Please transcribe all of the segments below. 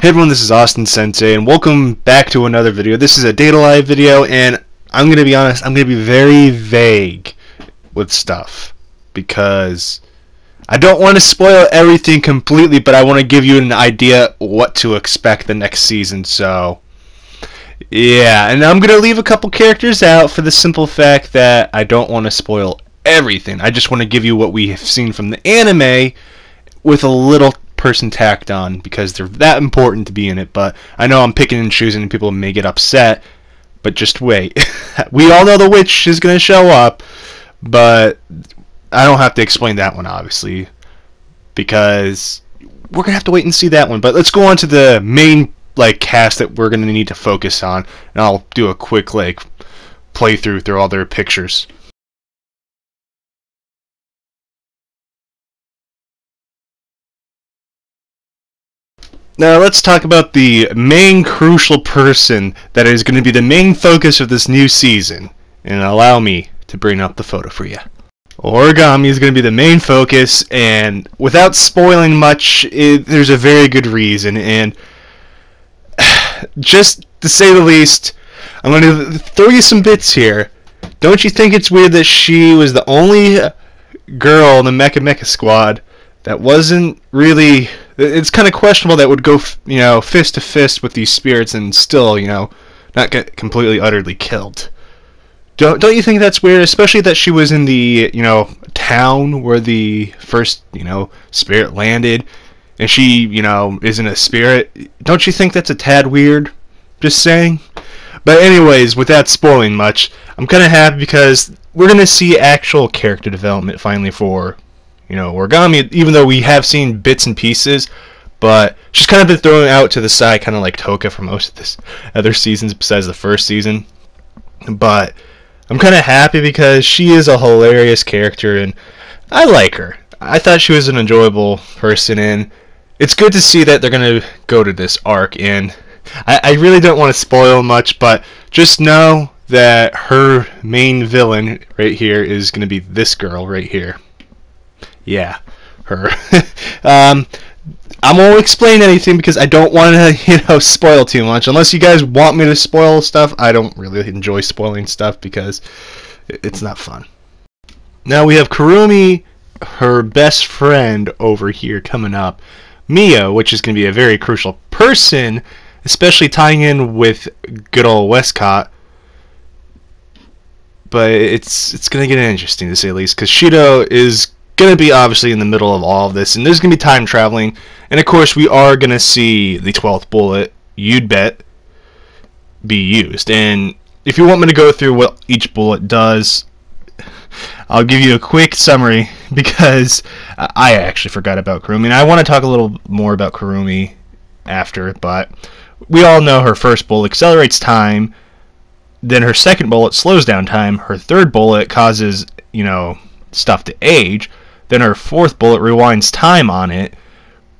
Hey everyone, this is Austin-Sensei, and welcome back to another video. This is a Data Live video, and I'm going to be honest, I'm going to be very vague with stuff, because I don't want to spoil everything completely, but I want to give you an idea what to expect the next season, so yeah, and I'm going to leave a couple characters out for the simple fact that I don't want to spoil everything. I just want to give you what we have seen from the anime with a little person tacked on because they're that important to be in it. But I know I'm picking and choosing and people may get upset, but just wait. We all know the witch is going to show up, but I don't have to explain that one obviously because we're going to have to wait and see that one. But let's go on to the main cast that we're going to need to focus on, and I'll do a quick playthrough through all their pictures. Now let's talk about the main crucial person that is going to be the main focus of this new season. And allow me to bring up the photo for you. Origami is going to be the main focus, and without spoiling much, there's a very good reason. And just to say the least, I'm going to throw you some bits here. Don't you think it's weird that she was the only girl in the Mecha squad that wasn't really... It's kind of questionable that would go, fist to fist with these spirits and still, not get completely, utterly killed. Don't you think that's weird? Especially that she was in the, town where the first, spirit landed, and she, isn't a spirit. Don't you think that's a tad weird? Just saying. But anyways, without spoiling much, I'm kind of happy because we're going to see actual character development finally for Origami, even though we have seen bits and pieces, but she's kind of been thrown out to the side, kind of like Toka for most of this other seasons besides the first season. But I'm kind of happy because she is a hilarious character, and I like her. I thought she was an enjoyable person, and it's good to see that they're going to go to this arc, and I really don't want to spoil much, but just know that her main villain right here is going to be this girl right here. Yeah, her. I won't explain anything because I don't want to, spoil too much. Unless you guys want me to spoil stuff, I don't really enjoy spoiling stuff because it's not fun. Now we have Kurumi, her best friend over here coming up. Mio, which is going to be a very crucial person, especially tying in with good old Westcott. But it's going to get interesting to say the least because Shido is going to be obviously in the middle of all of this, and there's going to be time traveling, and of course we are going to see the 12th bullet, you'd bet, be used. And if you want me to go through what each bullet does, I'll give you a quick summary because I actually forgot about Kurumi, and I want to talk a little more about Kurumi after, but we all know her first bullet accelerates time, then her second bullet slows down time, her third bullet causes, stuff to age, then her fourth bullet rewinds time on it.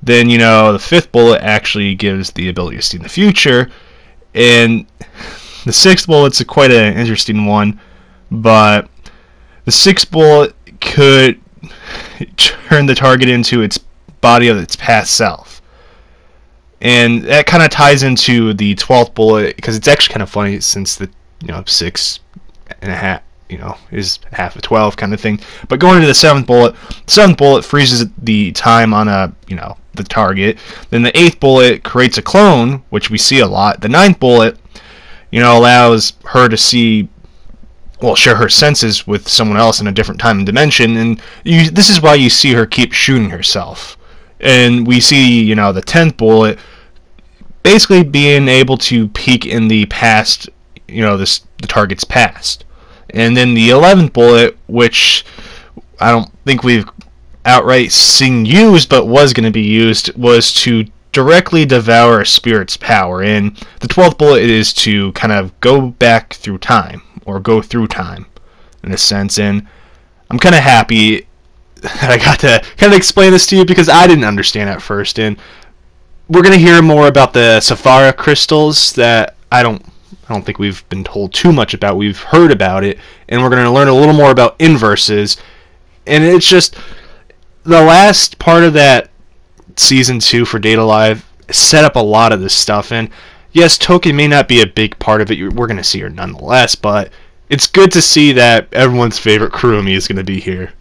Then, the fifth bullet actually gives the ability to see in the future. And the sixth bullet's quite an interesting one. But the sixth bullet could turn the target into its body of its past self. And that kind of ties into the 12th bullet, because it's actually kind of funny since the, 6.5. Is half of 12 kind of thing. But going into the 7th bullet freezes the time on the target. Then the 8th bullet creates a clone, which we see a lot. The 9th bullet, allows her to share her senses with someone else in a different time and dimension. And this is why you see her keep shooting herself. And we see, the 10th bullet basically being able to peek in the past, the target's past. And then the 11th bullet, which I don't think we've outright seen used, but was going to be used, was to directly devour a spirit's power. And the 12th bullet is to kind of go back through time, or go through time, in a sense. And I'm kind of happy that I got to kind of explain this to you because I didn't understand at first. And we're going to hear more about the Saphira crystals that I don't think we've been told too much about. We've heard about it, and we're going to learn a little more about inverses. And it's just the last part of that season 2 for Data Live set up a lot of this stuff. And yes, Toki may not be a big part of it. We're going to see her nonetheless, but it's good to see that everyone's favorite Kurumi is going to be here.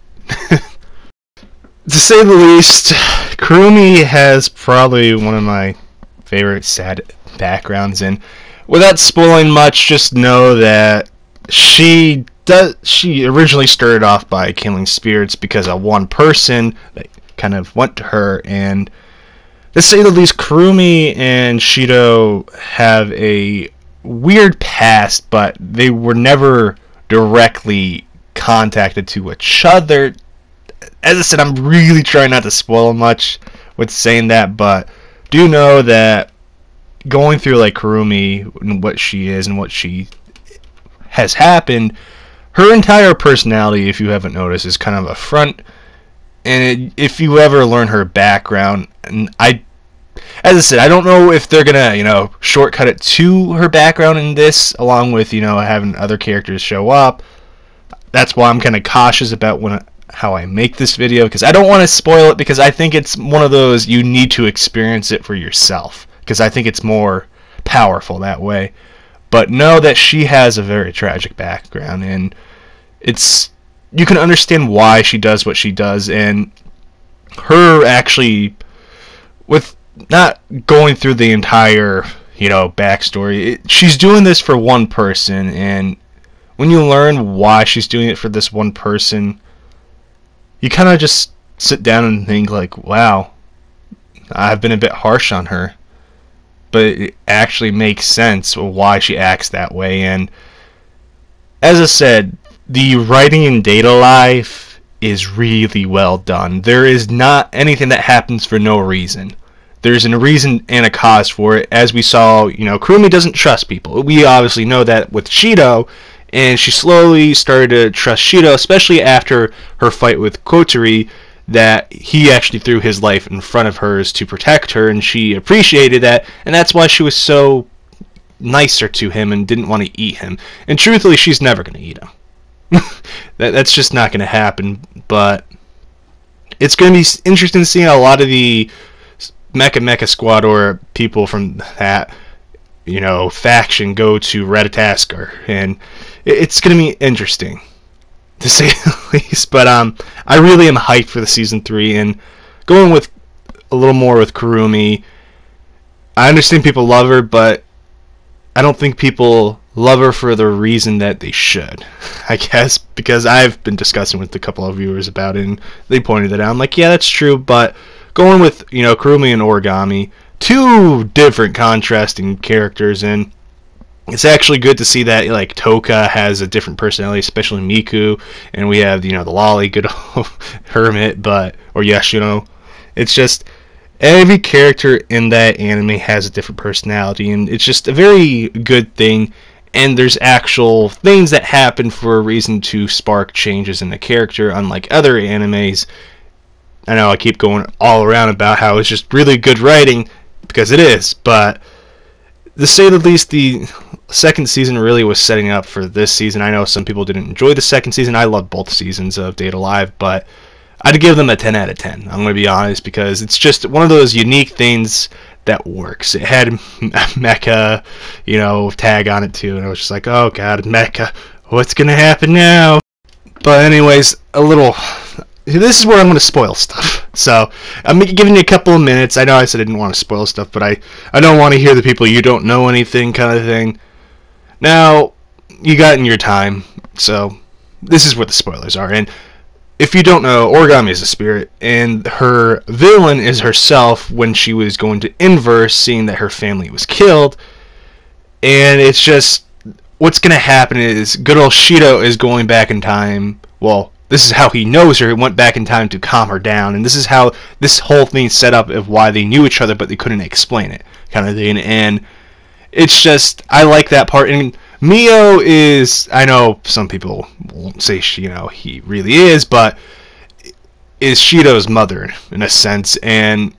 To say the least, Kurumi has probably one of my favorite sad backgrounds, and without spoiling much, just know that she originally started off by killing spirits because of one person that kind of went to her, and to say the least, Kurumi and Shido have a weird past, but they were never directly contacted to each other. As I said, I'm really trying not to spoil much with saying that, but do know that going through like Kurumi and what she is and what she has happened, her entire personality, if you haven't noticed, is kind of a front. And if you ever learn her background, and as I said, I don't know if they're gonna, shortcut it to her background in this, along with, having other characters show up. That's why I'm kind of cautious about how I make this video, because I don't want to spoil it, because I think it's one of those you need to experience it for yourself, because I think it's more powerful that way. But know that she has a very tragic background, and you can understand why she does what she does, and her actually, with not going through the entire, backstory, she's doing this for one person, and when you learn why she's doing it for this one person, you kind of just sit down and think like, wow, I've been a bit harsh on her. But it actually makes sense why she acts that way. And as I said, the writing in Data Life is really well done. There is not anything that happens for no reason. There's a reason and a cause for it. As we saw, Kurumi doesn't trust people. We obviously know that with Shido, and she slowly started to trust Shido, especially after her fight with Kotori, that he actually threw his life in front of hers to protect her, and she appreciated that, and that's why she was so nicer to him and didn't want to eat him. And truthfully, she's never going to eat him. That's just not going to happen, but it's going to be interesting to see how a lot of the Mecha Squad or people from that, faction go to Ratatasker, and it's going to be interesting, to say the least. But I really am hyped for the season 3, and going with a little more with Kurumi. I understand people love her, but I don't think people love her for the reason that they should. I guess because I've been discussing with a couple of viewers about it, and they pointed it out. I'm like, yeah, that's true, but going with Kurumi and Origami, two different contrasting characters, and it's actually good to see that like Toka has a different personality, especially Miku, and we have the Lolly, good old hermit, or Yashino. It's just every character in that anime has a different personality, and it's just a very good thing. And there's actual things that happen for a reason to spark changes in the character, unlike other animes. I know I keep going all around about how it's just really good writing, because it is, but to say the least, the second season really was setting up for this season. I know some people didn't enjoy the second season. I loved both seasons of Data Live, but I'd give them a 10 out of 10. I'm going to be honest, because it's just one of those unique things that works. It had Mecha, tag on it too, and I was just like, oh god, Mecha, what's going to happen now? But anyways, this is where I'm going to spoil stuff. So, I'm giving you a couple of minutes. I know I said I didn't want to spoil stuff, but I don't want to hear the people you don't know anything kind of thing. Now, you got in your time, so this is where the spoilers are. And if you don't know, Origami is a spirit, and her villain is herself when she was going to inverse, seeing that her family was killed. And it's just, what's going to happen is good old Shido is going back in time. Well, this is how he knows her. He went back in time to calm her down, and this is how this whole thing set up of why they knew each other, but they couldn't explain it, kind of thing. And it's just, I like that part. And Mio is, I know some people won't say, he really is, but is Shido's mother in a sense, and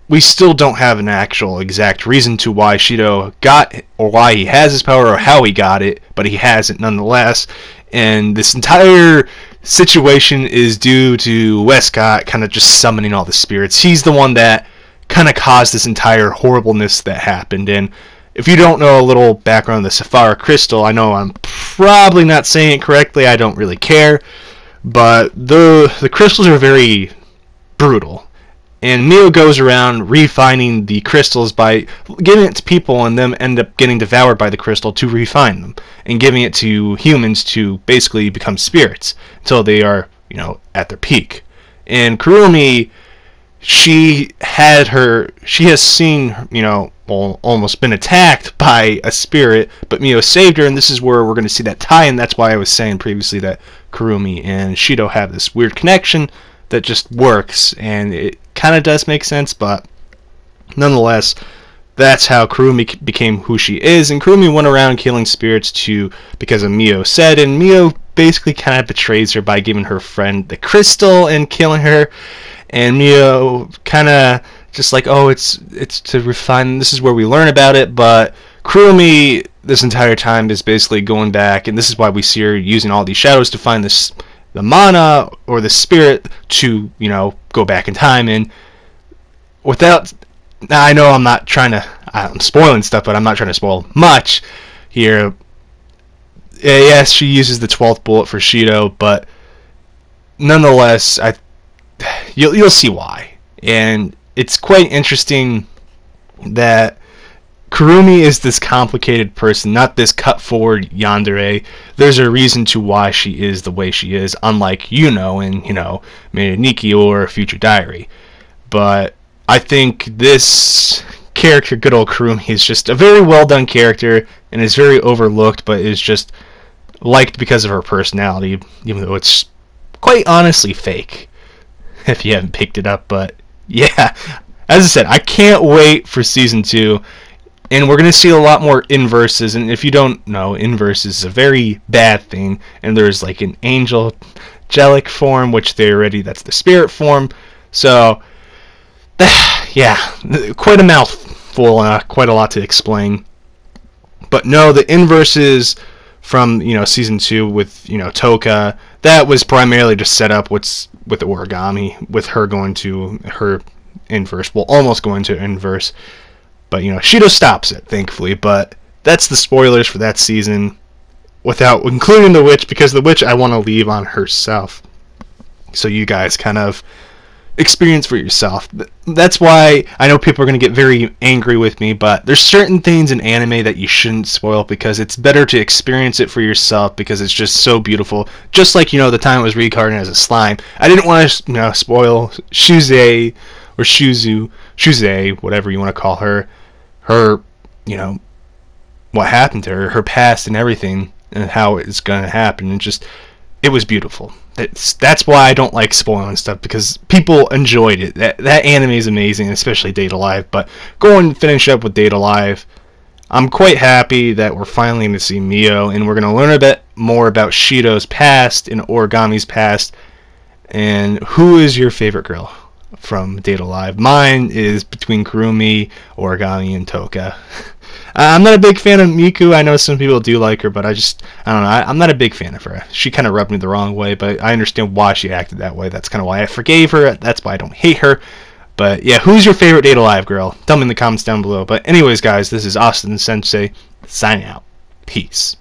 we still don't have an actual exact reason to why Shido got, or why he has his power, or how he got it, but he has it nonetheless. And this entire situation is due to Westcott kind of just summoning all the spirits. He's the one that kind of caused this entire horribleness that happened. And if you don't know a little background on the Sapphire Crystal, I know I'm probably not saying it correctly, I don't really care, but the crystals are very brutal. And Mio goes around refining the crystals by giving it to people, and them end up getting devoured by the crystal to refine them, and giving it to humans to basically become spirits until they are, at their peak. And Kurumi, she has seen, almost been attacked by a spirit, but Mio saved her, and this is where we're going to see that tie-in. That's why I was saying previously that Kurumi and Shido have this weird connection that just works, and it kind of does make sense, but nonetheless, that's how Kurumi became who she is. And Kurumi went around killing spirits because of Mio said, and Mio basically kind of betrays her by giving her friend the crystal and killing her. And Mio kind of just like, oh, it's to refine, this is where we learn about it. But Kurumi this entire time is basically going back, and this is why we see her using all these shadows to find the mana or the spirit to, go back in time. And without, I know I'm spoiling stuff, but I'm not trying to spoil much here. Yes, she uses the 12th bullet for Shido, but nonetheless, you'll see why. And it's quite interesting that Kurumi is this complicated person, not this cut-forward yandere. There's a reason to why she is the way she is, unlike in, Maid Nikki or Future Diary. But I think this character, good old Kurumi, is just a very well-done character, and is very overlooked, but is just liked because of her personality, even though it's quite honestly fake, if you haven't picked it up. But yeah, as I said, I can't wait for Season 2. And we're going to see a lot more inverses. And if you don't know, inverses is a very bad thing. And there's like an angelic form, which that's the spirit form. So, yeah, quite a mouthful, quite a lot to explain. But no, the inverses from, Season 2 with, Toka, that was primarily just set up with Origami, with her going to her inverse. Well, almost going to inverse. But, Shido stops it, thankfully. But that's the spoilers for that season, without including the witch, because the witch I want to leave on herself, so you guys kind of experience for yourself. That's why I know people are going to get very angry with me, but there's certain things in anime that you shouldn't spoil, because it's better to experience it for yourself, because it's just so beautiful. Just like, the time it was reincarnated as a slime. I didn't want to, spoil Shuze, or Shuze, whatever you want to call her, what happened to her past and everything, and how it's going to happen. And it was beautiful. That's why I don't like spoiling stuff, because people enjoyed it. That anime is amazing, especially Date Alive. But go and finish up with Date Alive. I'm quite happy that we're finally going to see Mio, and we're going to learn a bit more about Shido's past and Origami's past. And who is your favorite girl from Date Alive? Mine is between Kurumi, Origami, and Toka. I'm not a big fan of Miku. I know some people do like her, but I don't know. I'm not a big fan of her. She kind of rubbed me the wrong way, but I understand why she acted that way. That's kind of why I forgave her. That's why I don't hate her. But yeah, who's your favorite Date Alive girl? Tell me in the comments down below. But anyways, guys, this is Austin-Sensei signing out. Peace.